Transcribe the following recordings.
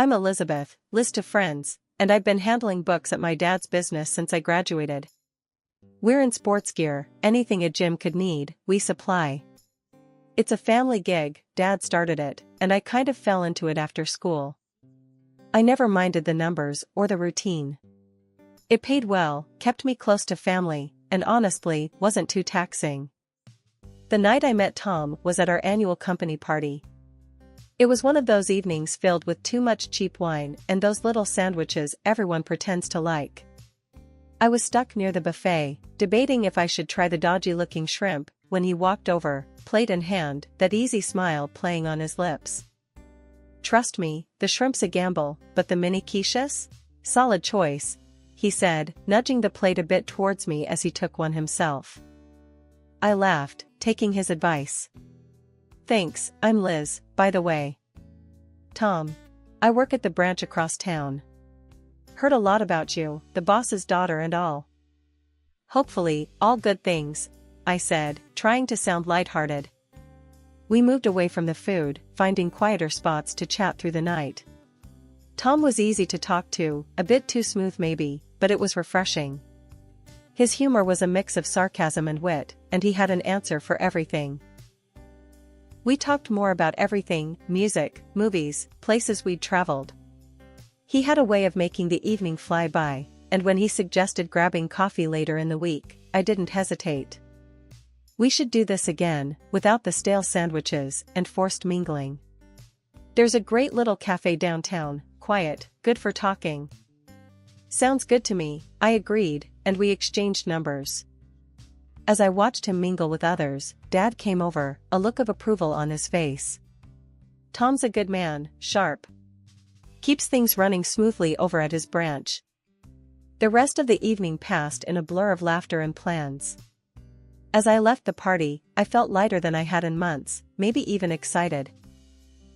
I'm Elizabeth, Liz to friends, and I've been handling books at my dad's business since I graduated. We're in sports gear, anything a gym could need, we supply. It's a family gig, Dad started it, and I kind of fell into it after school. I never minded the numbers or the routine. It paid well, kept me close to family, and honestly, wasn't too taxing. The night I met Tom was at our annual company party. It was one of those evenings filled with too much cheap wine and those little sandwiches everyone pretends to like. I was stuck near the buffet, debating if I should try the dodgy-looking shrimp, when he walked over, plate in hand, that easy smile playing on his lips. "Trust me, the shrimp's a gamble, but the mini quiches? Solid choice," he said, nudging the plate a bit towards me as he took one himself. I laughed, taking his advice. "Thanks, I'm Liz, by the way." "Tom. I work at the branch across town. Heard a lot about you, the boss's daughter and all." "Hopefully, all good things," I said, trying to sound lighthearted. We moved away from the food, finding quieter spots to chat through the night. Tom was easy to talk to, a bit too smooth maybe, but it was refreshing. His humor was a mix of sarcasm and wit, and he had an answer for everything. We talked more about everything, music, movies, places we'd traveled. He had a way of making the evening fly by, and when he suggested grabbing coffee later in the week, I didn't hesitate. We should do this again, without the stale sandwiches and forced mingling. There's a great little cafe downtown, quiet, good for talking. Sounds good to me, I agreed, and we exchanged numbers. As I watched him mingle with others, Dad came over, a look of approval on his face. "Tom's a good man, sharp. Keeps things running smoothly over at his branch." The rest of the evening passed in a blur of laughter and plans. As I left the party, I felt lighter than I had in months, maybe even excited.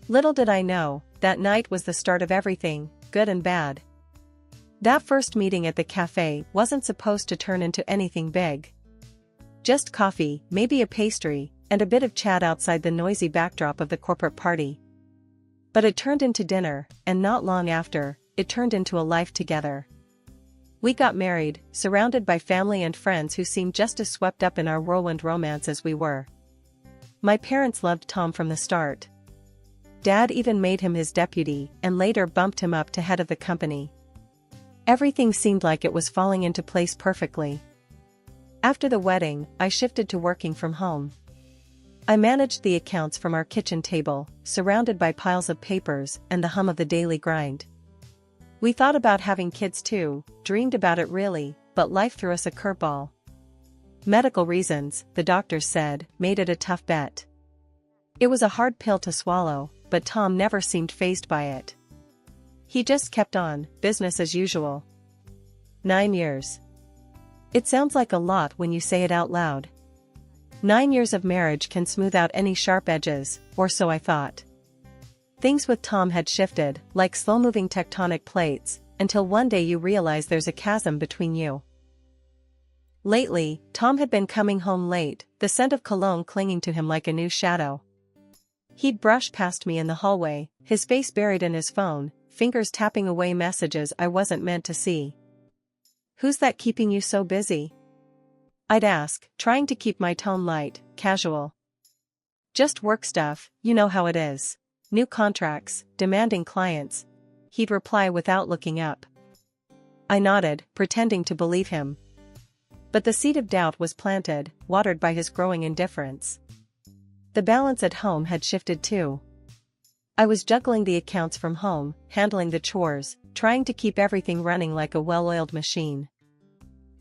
Little did I know, that night was the start of everything, good and bad. That first meeting at the cafe wasn't supposed to turn into anything big. Just coffee, maybe a pastry, and a bit of chat outside the noisy backdrop of the corporate party. But it turned into dinner, and not long after, it turned into a life together. We got married, surrounded by family and friends who seemed just as swept up in our whirlwind romance as we were. My parents loved Tom from the start. Dad even made him his deputy and later bumped him up to head of the company. Everything seemed like it was falling into place perfectly. After the wedding, I shifted to working from home. I managed the accounts from our kitchen table, surrounded by piles of papers and the hum of the daily grind. We thought about having kids too, dreamed about it really, but life threw us a curveball. Medical reasons, the doctors said, made it a tough bet. It was a hard pill to swallow, but Tom never seemed fazed by it. He just kept on, business as usual. 9 years. It sounds like a lot when you say it out loud. 9 years of marriage can smooth out any sharp edges, or so I thought. Things with Tom had shifted, like slow-moving tectonic plates, until one day you realize there's a chasm between you. Lately, Tom had been coming home late, the scent of cologne clinging to him like a new shadow. He'd brush past me in the hallway, his face buried in his phone, fingers tapping away messages I wasn't meant to see. "Who's that keeping you so busy?" I'd ask, trying to keep my tone light, casual. "Just work stuff, you know how it is. New contracts, demanding clients." He'd reply without looking up. I nodded, pretending to believe him. But the seed of doubt was planted, watered by his growing indifference. The balance at home had shifted too. I was juggling the accounts from home, handling the chores, trying to keep everything running like a well-oiled machine.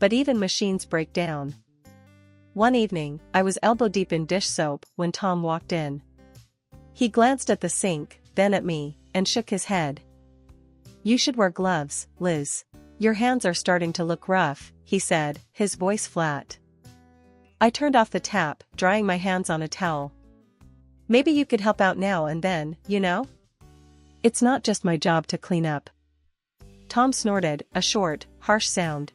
But even machines break down. One evening, I was elbow-deep in dish soap when Tom walked in. He glanced at the sink, then at me, and shook his head. "You should wear gloves, Liz. Your hands are starting to look rough," he said, his voice flat. I turned off the tap, drying my hands on a towel. "Maybe you could help out now and then, you know? It's not just my job to clean up." Tom snorted, a short, harsh sound.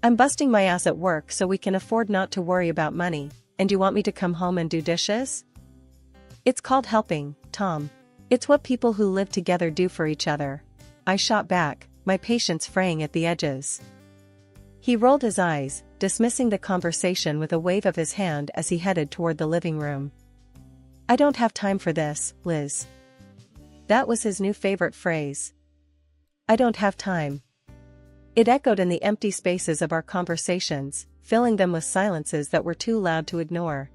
"I'm busting my ass at work so we can afford not to worry about money, and you want me to come home and do dishes?" "It's called helping, Tom. It's what people who live together do for each other. I shot back, my patience fraying at the edges. He rolled his eyes, dismissing the conversation with a wave of his hand as he headed toward the living room. I don't have time for this, Liz. That was his new favorite phrase. I don't have time. It echoed in the empty spaces of our conversations, filling them with silences that were too loud to ignore.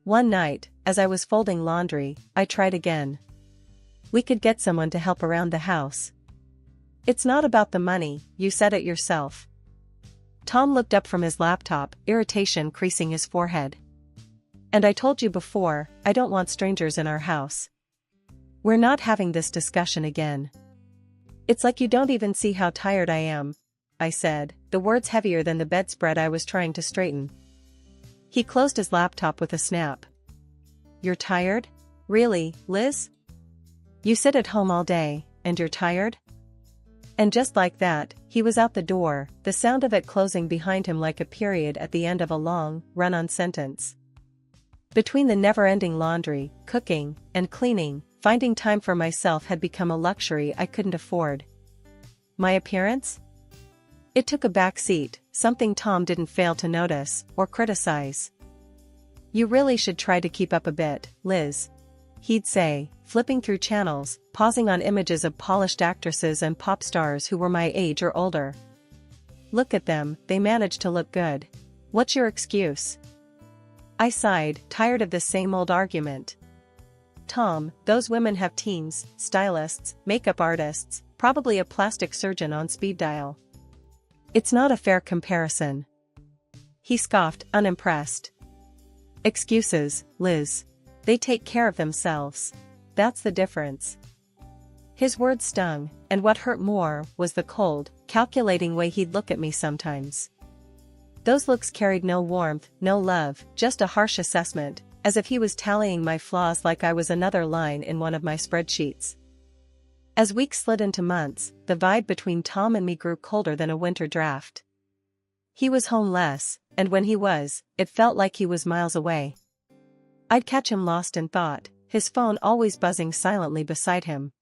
One night, as I was folding laundry, I tried again. We could get someone to help around the house. It's not about the money, you said it yourself. Tom looked up from his laptop, irritation creasing his forehead. And I told you before, I don't want strangers in our house. We're not having this discussion again. It's like you don't even see how tired I am, I said, the words heavier than the bedspread I was trying to straighten. He closed his laptop with a snap. You're tired? Really, Liz? You sit at home all day, and you're tired? And just like that, he was out the door, the sound of it closing behind him like a period at the end of a long, run-on sentence. Between the never-ending laundry, cooking, and cleaning, finding time for myself had become a luxury I couldn't afford. My appearance? It took a back seat, something Tom didn't fail to notice, or criticize. You really should try to keep up a bit, Liz. He'd say, flipping through channels, pausing on images of polished actresses and pop stars who were my age or older. Look at them, they manage to look good. What's your excuse? I sighed, tired of this same old argument. Tom, those women have teams, stylists, makeup artists, probably a plastic surgeon on speed dial. It's not a fair comparison. He scoffed, unimpressed. Excuses, Liz. They take care of themselves. That's the difference. His words stung, and what hurt more was the cold, calculating way he'd look at me sometimes. Those looks carried no warmth, no love, just a harsh assessment, as if he was tallying my flaws like I was another line in one of my spreadsheets. As weeks slid into months, the vibe between Tom and me grew colder than a winter draft. He was home less, and when he was, it felt like he was miles away. I'd catch him lost in thought, his phone always buzzing silently beside him.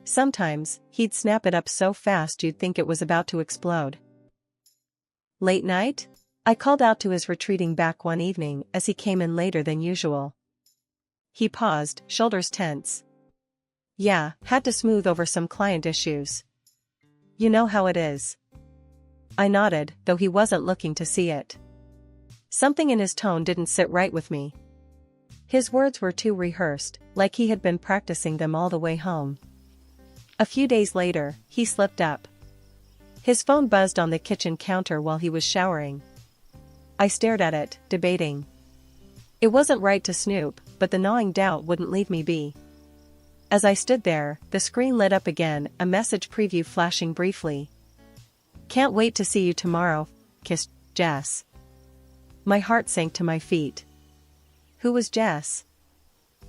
Sometimes, he'd snap it up so fast you'd think it was about to explode. Late night? I called out to his retreating back one evening as he came in later than usual. He paused, shoulders tense. Yeah, had to smooth over some client issues. You know how it is. I nodded, though he wasn't looking to see it. Something in his tone didn't sit right with me. His words were too rehearsed, like he had been practicing them all the way home. A few days later, he slipped up. His phone buzzed on the kitchen counter while he was showering. I stared at it, debating. It wasn't right to snoop, but the gnawing doubt wouldn't leave me be. As I stood there, the screen lit up again, a message preview flashing briefly. Can't wait to see you tomorrow, kissed Jess. My heart sank to my feet. Who was Jess?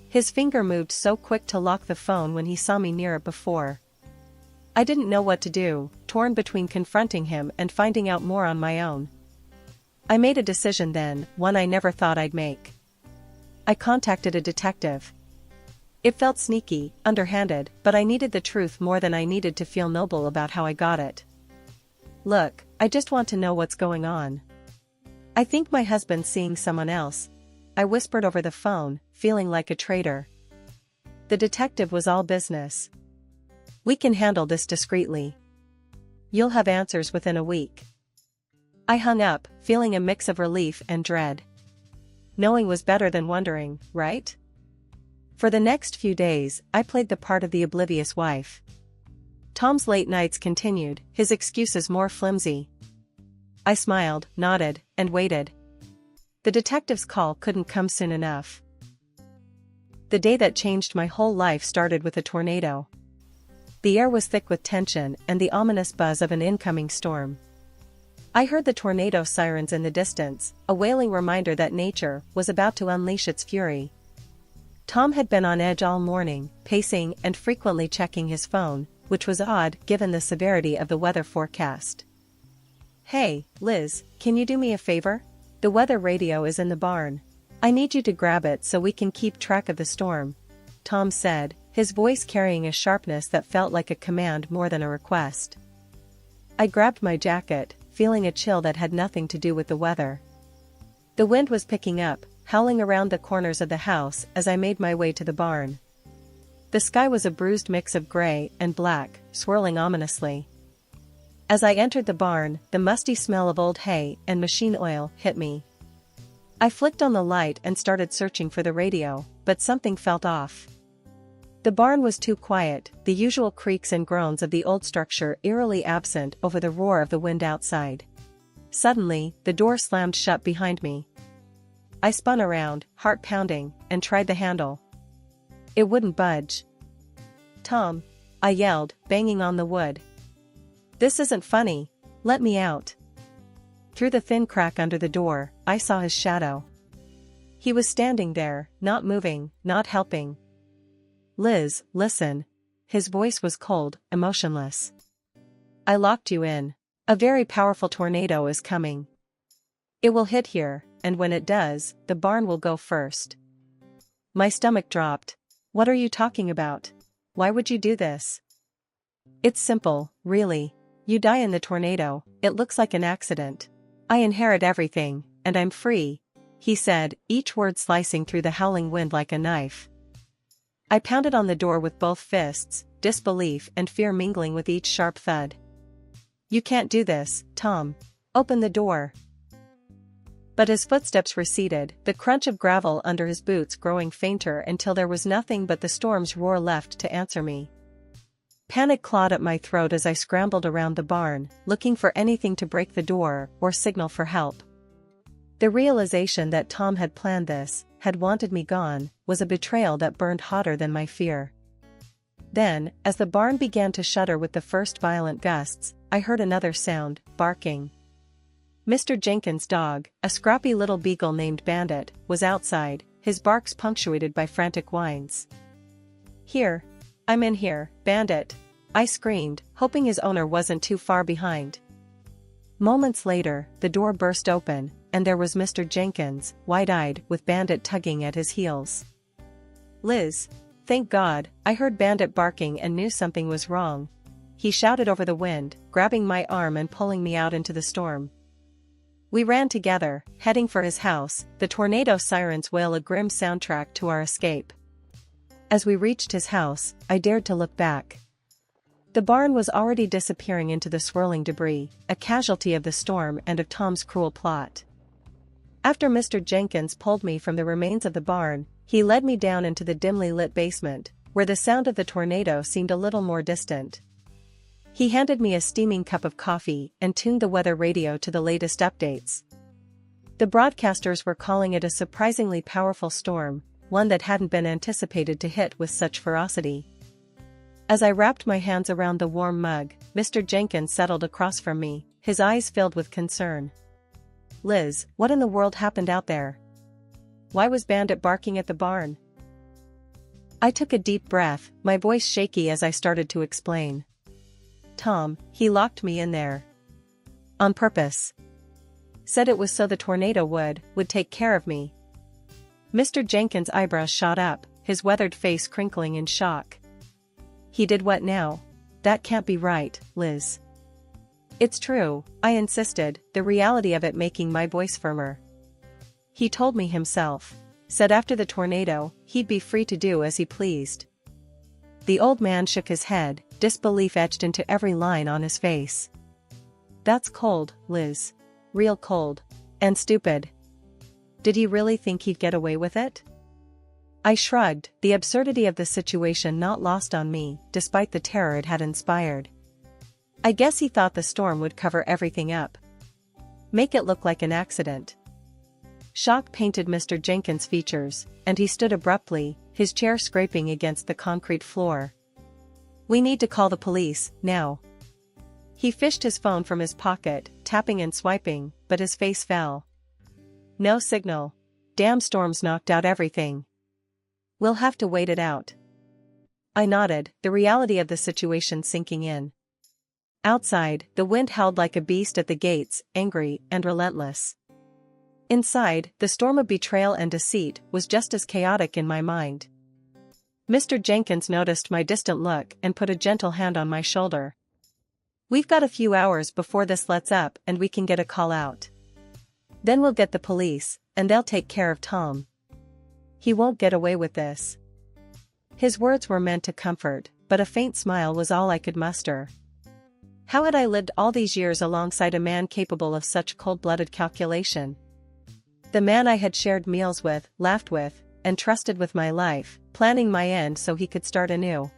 His finger moved so quick to lock the phone when he saw me near it before. I didn't know what to do, torn between confronting him and finding out more on my own. I made a decision then, one I never thought I'd make. I contacted a detective. It felt sneaky, underhanded, but I needed the truth more than I needed to feel noble about how I got it. Look, I just want to know what's going on. I think my husband's seeing someone else, I whispered over the phone, feeling like a traitor. The detective was all business. We can handle this discreetly. You'll have answers within a week. I hung up, feeling a mix of relief and dread. Knowing was better than wondering, right? For the next few days, I played the part of the oblivious wife. Tom's late nights continued, his excuses more flimsy. I smiled, nodded, and waited. The detective's call couldn't come soon enough. The day that changed my whole life started with a tornado. The air was thick with tension and the ominous buzz of an incoming storm. I heard the tornado sirens in the distance, a wailing reminder that nature was about to unleash its fury. Tom had been on edge all morning, pacing and frequently checking his phone, which was odd given the severity of the weather forecast. Hey, Liz, can you do me a favor? The weather radio is in the barn. I need you to grab it so we can keep track of the storm. Tom said, his voice carrying a sharpness that felt like a command more than a request. I grabbed my jacket, feeling a chill that had nothing to do with the weather. The wind was picking up, howling around the corners of the house as I made my way to the barn. The sky was a bruised mix of gray and black, swirling ominously. As I entered the barn, the musty smell of old hay and machine oil hit me. I flicked on the light and started searching for the radio, but something felt off. The barn was too quiet, the usual creaks and groans of the old structure eerily absent over the roar of the wind outside. Suddenly, the door slammed shut behind me. I spun around, heart pounding, and tried the handle. It wouldn't budge. "Tom!" I yelled, banging on the wood. "This isn't funny. Let me out." Through the thin crack under the door, I saw his shadow. He was standing there, not moving, not helping. "Liz, listen." His voice was cold, emotionless. "I locked you in. A very powerful tornado is coming. It will hit here, and when it does, the barn will go first." My stomach dropped. "What are you talking about? Why would you do this?" "It's simple, really. You die in the tornado, it looks like an accident. I inherit everything, and I'm free," he said, each word slicing through the howling wind like a knife. I pounded on the door with both fists, disbelief and fear mingling with each sharp thud. "You can't do this, Tom. Open the door." But his footsteps receded, the crunch of gravel under his boots growing fainter until there was nothing but the storm's roar left to answer me. Panic clawed at my throat as I scrambled around the barn, looking for anything to break the door or signal for help. The realization that Tom had planned this, had wanted me gone, was a betrayal that burned hotter than my fear. Then, as the barn began to shudder with the first violent gusts, I heard another sound, barking. Mr. Jenkins' dog, a scrappy little beagle named Bandit, was outside, his barks punctuated by frantic whines. "Here. I'm in here, Bandit," I screamed, hoping his owner wasn't too far behind. Moments later, the door burst open, and there was Mr. Jenkins, wide-eyed, with Bandit tugging at his heels. "Liz." "Thank God," I heard Bandit barking and knew something was wrong. He shouted over the wind, grabbing my arm and pulling me out into the storm. We ran together, heading for his house, the tornado sirens wail a grim soundtrack to our escape. As we reached his house, I dared to look back. The barn was already disappearing into the swirling debris, a casualty of the storm and of Tom's cruel plot. After Mr. Jenkins pulled me from the remains of the barn, he led me down into the dimly lit basement, where the sound of the tornado seemed a little more distant. He handed me a steaming cup of coffee and tuned the weather radio to the latest updates. The broadcasters were calling it a surprisingly powerful storm, one that hadn't been anticipated to hit with such ferocity. As I wrapped my hands around the warm mug, Mr. Jenkins settled across from me, his eyes filled with concern. "Liz, what in the world happened out there? Why was Bandit barking at the barn?" I took a deep breath, my voice shaky as I started to explain. "Tom, he locked me in there. On purpose. Said it was so the tornado would take care of me." Mr. Jenkins' eyebrows shot up, his weathered face crinkling in shock. "He did what now? That can't be right, Liz." "It's true," I insisted, the reality of it making my voice firmer. "He told me himself. Said after the tornado, he'd be free to do as he pleased." The old man shook his head, disbelief etched into every line on his face. "That's cold, Liz. Real cold. And stupid. Did he really think he'd get away with it?" I shrugged, the absurdity of the situation not lost on me, despite the terror it had inspired. "I guess he thought the storm would cover everything up. Make it look like an accident." Shock painted Mr. Jenkins' features, and he stood abruptly, his chair scraping against the concrete floor. "We need to call the police, now." He fished his phone from his pocket, tapping and swiping, but his face fell. "No signal. Damn storm's knocked out everything. We'll have to wait it out." I nodded, the reality of the situation sinking in. Outside, the wind howled like a beast at the gates, angry and relentless. Inside, the storm of betrayal and deceit was just as chaotic in my mind. Mr. Jenkins noticed my distant look and put a gentle hand on my shoulder. "We've got a few hours before this lets up and we can get a call out. Then we'll get the police, and they'll take care of Tom. He won't get away with this." His words were meant to comfort, but a faint smile was all I could muster. How had I lived all these years alongside a man capable of such cold-blooded calculation? The man I had shared meals with, laughed with, and trusted with my life, planning my end so he could start anew.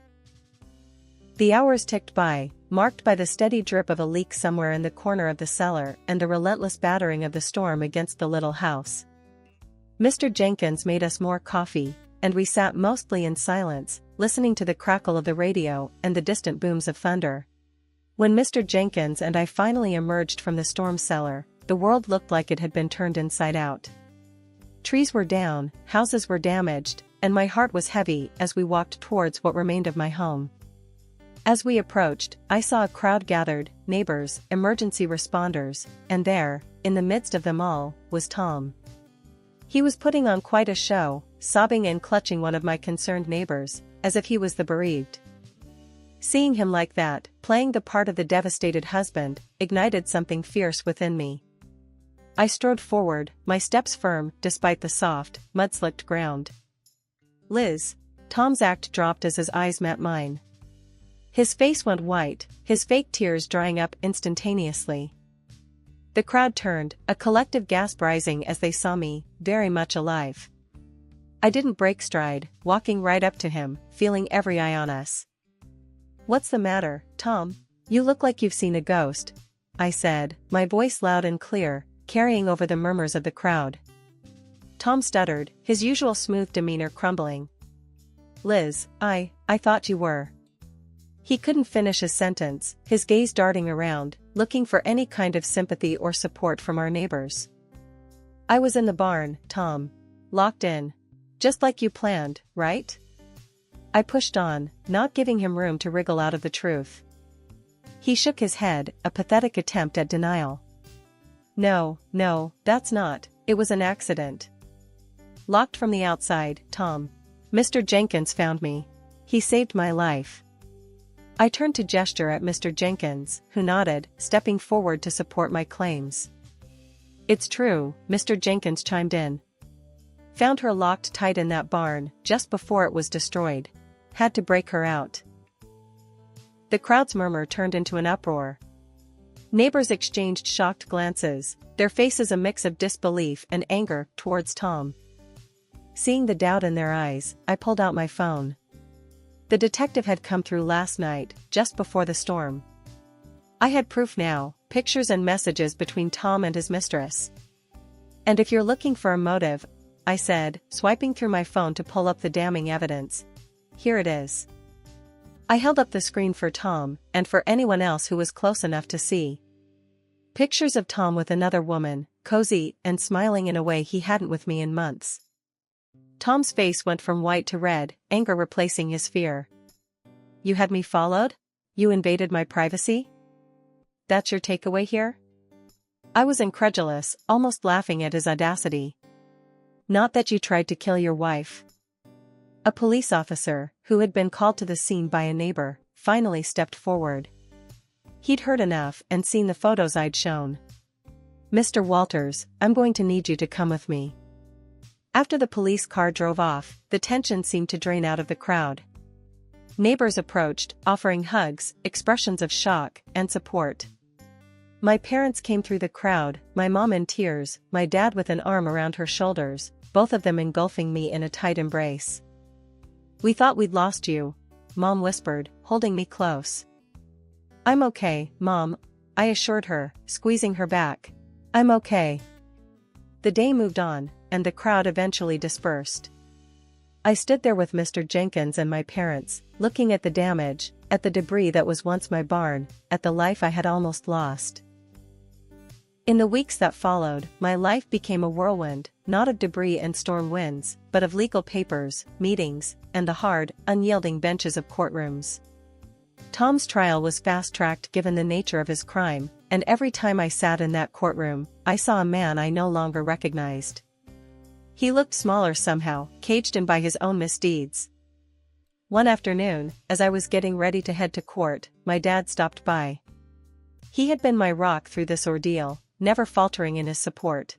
The hours ticked by, marked by the steady drip of a leak somewhere in the corner of the cellar and the relentless battering of the storm against the little house. Mr. Jenkins made us more coffee, and we sat mostly in silence, listening to the crackle of the radio and the distant booms of thunder. When Mr. Jenkins and I finally emerged from the storm cellar, the world looked like it had been turned inside out. Trees were down, houses were damaged, and my heart was heavy as we walked towards what remained of my home. As we approached, I saw a crowd gathered, neighbors, emergency responders, and there, in the midst of them all, was Tom. He was putting on quite a show, sobbing and clutching one of my concerned neighbors, as if he was the bereaved. Seeing him like that, playing the part of the devastated husband, ignited something fierce within me. I strode forward, my steps firm, despite the soft, mud-slicked ground. "Liz." Tom's act dropped as his eyes met mine. His face went white, his fake tears drying up instantaneously. The crowd turned, a collective gasp rising as they saw me, very much alive. I didn't break stride, walking right up to him, feeling every eye on us. "What's the matter, Tom? You look like you've seen a ghost," I said, my voice loud and clear, carrying over the murmurs of the crowd. Tom stuttered, his usual smooth demeanor crumbling. "Liz, I thought you were." He couldn't finish his sentence, his gaze darting around, looking for any kind of sympathy or support from our neighbors. "I was in the barn, Tom. Locked in. Just like you planned, right?" I pushed on, not giving him room to wriggle out of the truth. He shook his head, a pathetic attempt at denial. No, that's not, it was an accident. Locked from the outside, Tom. Mr. Jenkins found me. He saved my life." I turned to gesture at Mr. Jenkins, who nodded, stepping forward to support my claims. "It's true," Mr. Jenkins chimed in. "Found her locked tight in that barn, just before it was destroyed. Had to break her out." The crowd's murmur turned into an uproar. Neighbors exchanged shocked glances, their faces a mix of disbelief and anger towards Tom. Seeing the doubt in their eyes, I pulled out my phone. The detective had come through last night, just before the storm. I had proof now, pictures and messages between Tom and his mistress. "And if you're looking for a motive," I said, swiping through my phone to pull up the damning evidence, "here it is." I held up the screen for Tom, and for anyone else who was close enough to see. Pictures of Tom with another woman, cozy and smiling in a way he hadn't with me in months. Tom's face went from white to red, anger replacing his fear. "You had me followed? You invaded my privacy? That's your takeaway here?" I was incredulous, almost laughing at his audacity. "Not that you tried to kill your wife." A police officer, who had been called to the scene by a neighbor, finally stepped forward. He'd heard enough and seen the photos I'd shown. "Mr. Walters, I'm going to need you to come with me." After the police car drove off, the tension seemed to drain out of the crowd. Neighbors approached, offering hugs, expressions of shock and support. My parents came through the crowd, my mom in tears, my dad with an arm around her shoulders, both of them engulfing me in a tight embrace. "We thought we'd lost you," Mom whispered, holding me close. "I'm okay, Mom," I assured her, squeezing her back. "I'm okay." The day moved on, and the crowd eventually dispersed. I stood there with Mr. Jenkins and my parents, looking at the damage, at the debris that was once my barn, at the life I had almost lost. In the weeks that followed, my life became a whirlwind, not of debris and storm winds, but of legal papers, meetings, and the hard, unyielding benches of courtrooms. Tom's trial was fast-tracked given the nature of his crime, and every time I sat in that courtroom, I saw a man I no longer recognized. He looked smaller somehow, caged in by his own misdeeds. One afternoon, as I was getting ready to head to court, my dad stopped by. He had been my rock through this ordeal, never faltering in his support.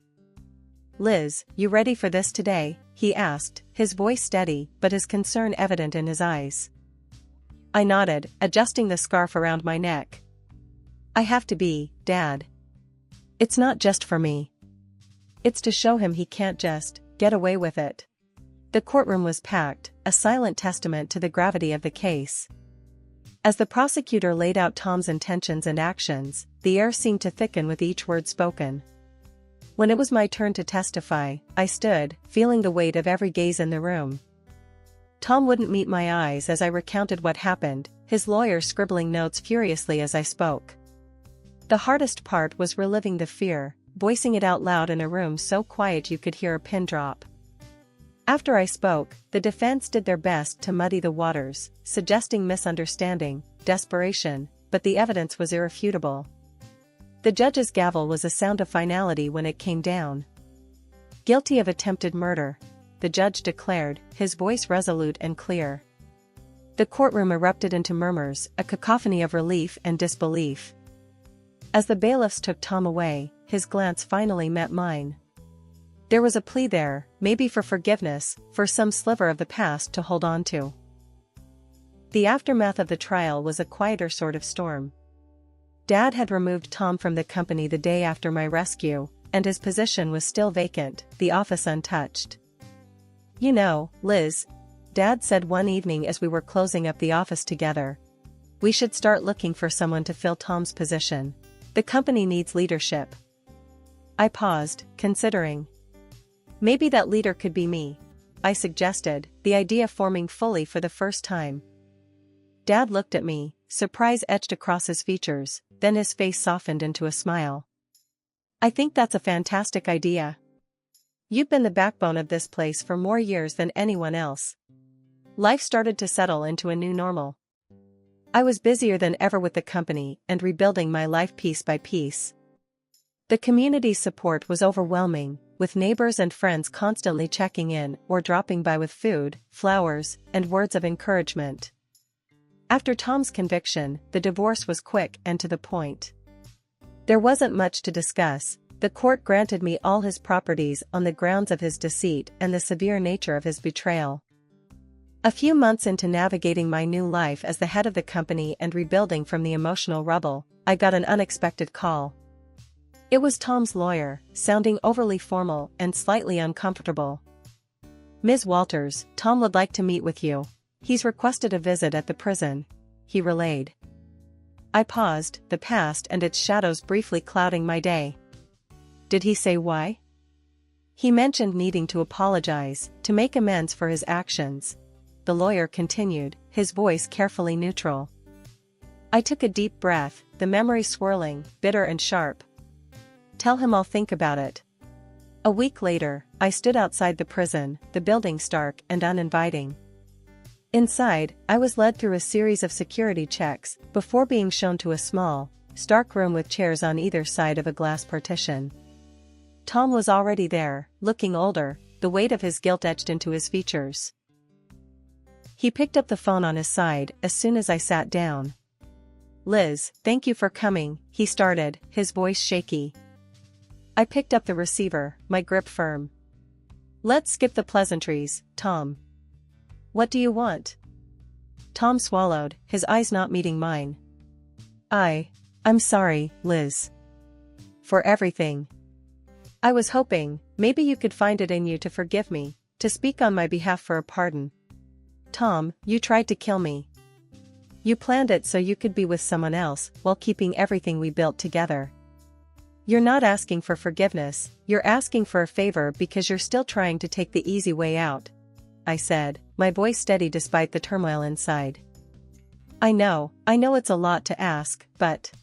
"Liz, you ready for this today?" he asked, his voice steady but his concern evident in his eyes. I nodded, adjusting the scarf around my neck. "I have to be, Dad. It's not just for me. It's to show him he can't just get away with it." The courtroom was packed, a silent testament to the gravity of the case. As the prosecutor laid out Tom's intentions and actions, the air seemed to thicken with each word spoken. When it was my turn to testify, I stood, feeling the weight of every gaze in the room. Tom wouldn't meet my eyes as I recounted what happened, his lawyer scribbling notes furiously as I spoke. The hardest part was reliving the fear, voicing it out loud in a room so quiet you could hear a pin drop. After I spoke, the defense did their best to muddy the waters, suggesting misunderstanding, desperation, but the evidence was irrefutable. The judge's gavel was a sound of finality when it came down. "Guilty of attempted murder," the judge declared, his voice resolute and clear. The courtroom erupted into murmurs, a cacophony of relief and disbelief. As the bailiffs took Tom away, his glance finally met mine. There was a plea there, maybe for forgiveness, for some sliver of the past to hold on to. The aftermath of the trial was a quieter sort of storm. Dad had removed Tom from the company the day after my rescue, and his position was still vacant, the office untouched. "You know, Liz," Dad said one evening as we were closing up the office together, "we should start looking for someone to fill Tom's position. The company needs leadership." I paused, considering. "Maybe that leader could be me," I suggested, the idea forming fully for the first time. Dad looked at me, surprise etched across his features, then his face softened into a smile. "I think that's a fantastic idea. You've been the backbone of this place for more years than anyone else." Life started to settle into a new normal. I was busier than ever with the company and rebuilding my life piece by piece. The community's support was overwhelming, with neighbors and friends constantly checking in or dropping by with food, flowers, and words of encouragement. After Tom's conviction, the divorce was quick and to the point. There wasn't much to discuss. The court granted me all his properties on the grounds of his deceit and the severe nature of his betrayal. A few months into navigating my new life as the head of the company and rebuilding from the emotional rubble, I got an unexpected call. It was Tom's lawyer, sounding overly formal and slightly uncomfortable. "Ms. Walters, Tom would like to meet with you. He's requested a visit at the prison," he relayed. I paused, the past and its shadows briefly clouding my day. "Did he say why?" "He mentioned needing to apologize, to make amends for his actions," the lawyer continued, his voice carefully neutral. I took a deep breath, the memory swirling, bitter and sharp. "Tell him I'll think about it." A week later, I stood outside the prison, the building stark and uninviting. Inside, I was led through a series of security checks, before being shown to a small, stark room with chairs on either side of a glass partition. Tom was already there, looking older, the weight of his guilt etched into his features. He picked up the phone on his side as soon as I sat down. "Liz, thank you for coming," he started, his voice shaky. I picked up the receiver, my grip firm. "Let's skip the pleasantries, Tom. What do you want?" Tom swallowed, his eyes not meeting mine. I'm sorry, Liz. For everything. I was hoping, maybe you could find it in you to forgive me, to speak on my behalf for a pardon. Tom, you tried to kill me. You planned it so you could be with someone else, while keeping everything we built together. You're not asking for forgiveness, you're asking for a favor because you're still trying to take the easy way out, I said, my voice steady despite the turmoil inside. I know it's a lot to ask, but...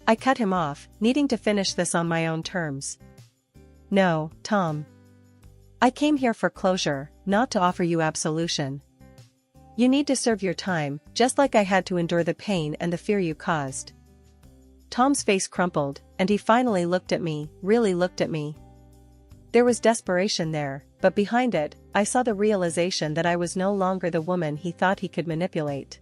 I cut him off, needing to finish this on my own terms. No, Tom. I came here for closure, not to offer you absolution. You need to serve your time, just like I had to endure the pain and the fear you caused. Tom's face crumpled, and he finally looked at me, really looked at me. There was desperation there, but behind it, I saw the realization that I was no longer the woman he thought he could manipulate.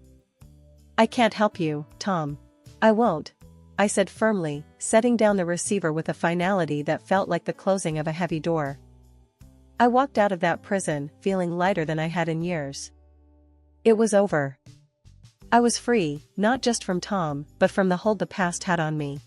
"I can't help you, Tom. I won't," I said firmly, setting down the receiver with a finality that felt like the closing of a heavy door. I walked out of that prison, feeling lighter than I had in years. It was over. I was free, not just from Tom, but from the hold the past had on me.